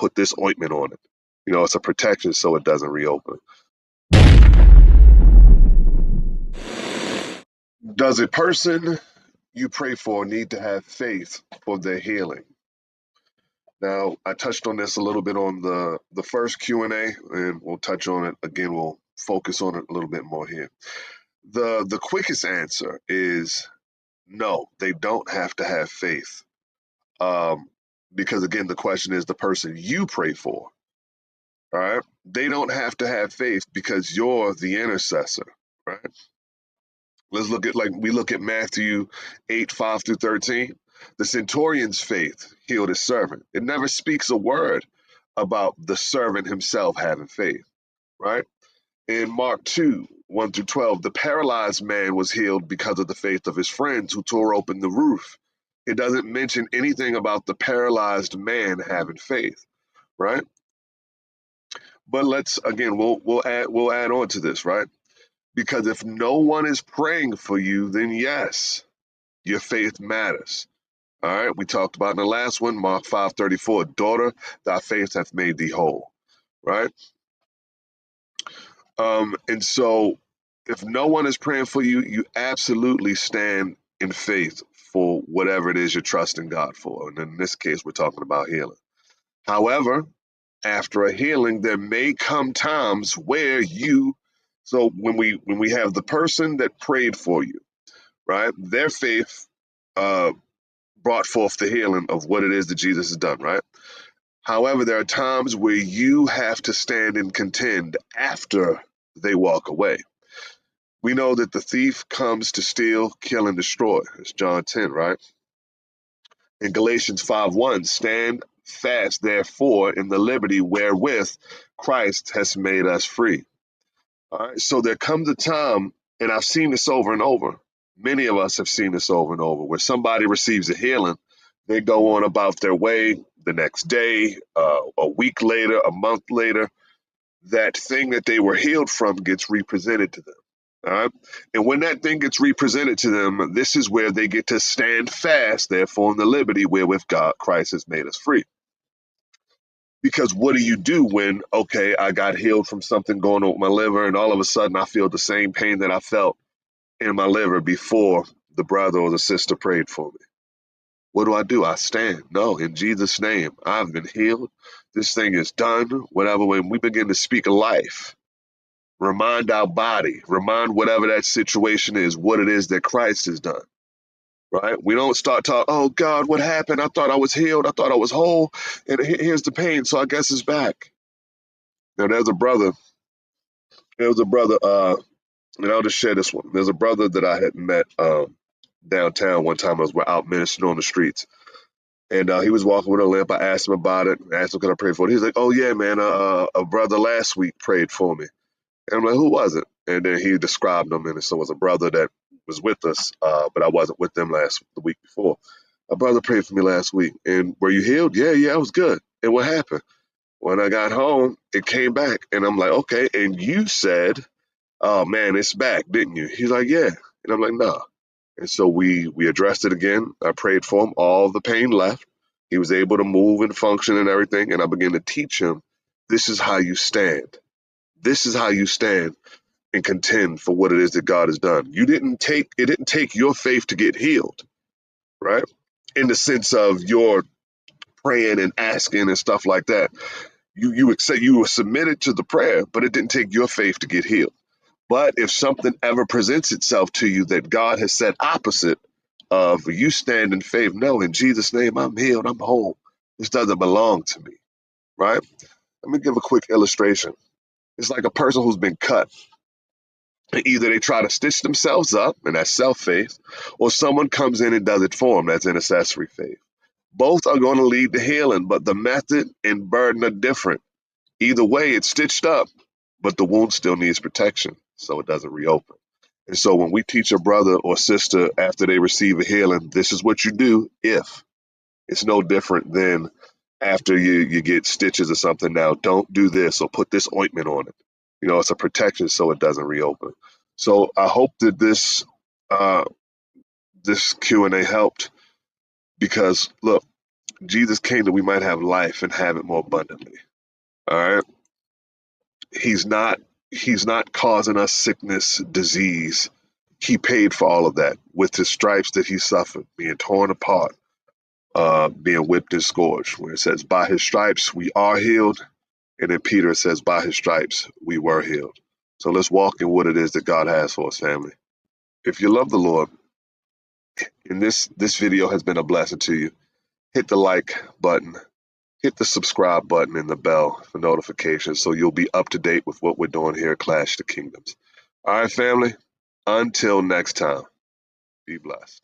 put this ointment on it. It's a protection so it doesn't reopen. Does a person you pray for need to have faith for their healing? Now, I touched on this a little bit on the first Q&A, and we'll touch on it again. We'll focus on it a little bit more here. The quickest answer is no, they don't have to have faith. Because again, the question is the person you pray for. All right. They don't have to have faith because you're the intercessor. Right. Let's look at Matthew 8:5-13. The centurion's faith healed his servant. It never speaks a word about the servant himself having faith. Right. In Mark 2:1-12, the paralyzed man was healed because of the faith of his friends who tore open the roof. It doesn't mention anything about the paralyzed man having faith, right? But we'll add on to this, right? Because if no one is praying for you, then yes, your faith matters. All right, we talked about in the last one, Mark 5:34, daughter, thy faith hath made thee whole, right? And so if no one is praying for you, you absolutely stand in faith for whatever it is you're trusting God for. And in this case, we're talking about healing. However, after a healing, there may come times where so when we have the person that prayed for you, right? Their faith brought forth the healing of what it is that Jesus has done, right? However, there are times where you have to stand and contend after they walk away. We know that the thief comes to steal, kill, and destroy. It's John 10, right? In Galatians 5:1, stand fast, therefore, in the liberty wherewith Christ has made us free. All right. So there comes a time, and I've seen this over and over. Many of us have seen this over and over, where somebody receives a healing, they go on about their way the next day, a week later, a month later, that thing that they were healed from gets represented to them. All right. And when that thing gets represented to them, this is where they get to stand fast, therefore, in the liberty wherewith God, Christ has made us free. Because what do you do when, okay, I got healed from something going on with my liver, and all of a sudden I feel the same pain that I felt in my liver before the brother or the sister prayed for me? What do? I stand. No, in Jesus' name, I've been healed. This thing is done. Whatever, when we begin to speak life, remind our body, remind whatever that situation is, what it is that Christ has done. Right? We don't start talking, oh God, what happened? I thought I was healed. I thought I was whole. And here's the pain. So I guess it's back. Now there was a brother, and I'll just share this one. There's a brother that I had met downtown one time. I was out ministering on the streets. And he was walking with a limp. I asked him about it. I asked him, can I pray for it? He's like, oh yeah, man, a brother last week prayed for me. And I'm like, who was it? And then he described them, and so it was a brother that was with us, but I wasn't with them the week before. A brother prayed for me last week. And were you healed? Yeah, I was good. And what happened? When I got home, it came back. And I'm like, okay. And you said, oh man, it's back, didn't you? He's like, yeah. And I'm like, no. And so we addressed it again. I prayed for him. All the pain left. He was able to move and function and everything. And I began to teach him, this is how you stand. This is how you stand and contend for what it is that God has done. It didn't take your faith to get healed, right? In the sense of your praying and asking and stuff like that. You would say you were submitted to the prayer, but it didn't take your faith to get healed. But if something ever presents itself to you that God has said opposite of, you stand in faith. No, in Jesus' name, I'm healed. I'm whole. This doesn't belong to me, right? Let me give a quick illustration. It's like a person who's been cut. Either they try to stitch themselves up, and that's self-faith, or someone comes in and does it for them. That's intercessory faith. Both are going to lead to healing, but the method and burden are different. Either way, it's stitched up, but the wound still needs protection so it doesn't reopen. And so when we teach a brother or sister after they receive a healing, this is what you do if. It's no different than after you get stitches or something. Now, don't do this or put this ointment on it. It's a protection so it doesn't reopen. So I hope that this Q&A helped, because look, Jesus came that we might have life and have it more abundantly. All right. He's not he's not causing us sickness, disease. He paid for all of that with his stripes that he suffered, being torn apart, being whipped and scourged. Where it says, by his stripes we are healed. And then Peter says, by his stripes we were healed. So let's walk in what it is that God has for us, family. If you love the Lord and this video has been a blessing to you, hit the like button, hit the subscribe button and the bell for notifications so you'll be up to date with what we're doing here at Clash the Kingdoms. All right, family. Until next time, be blessed.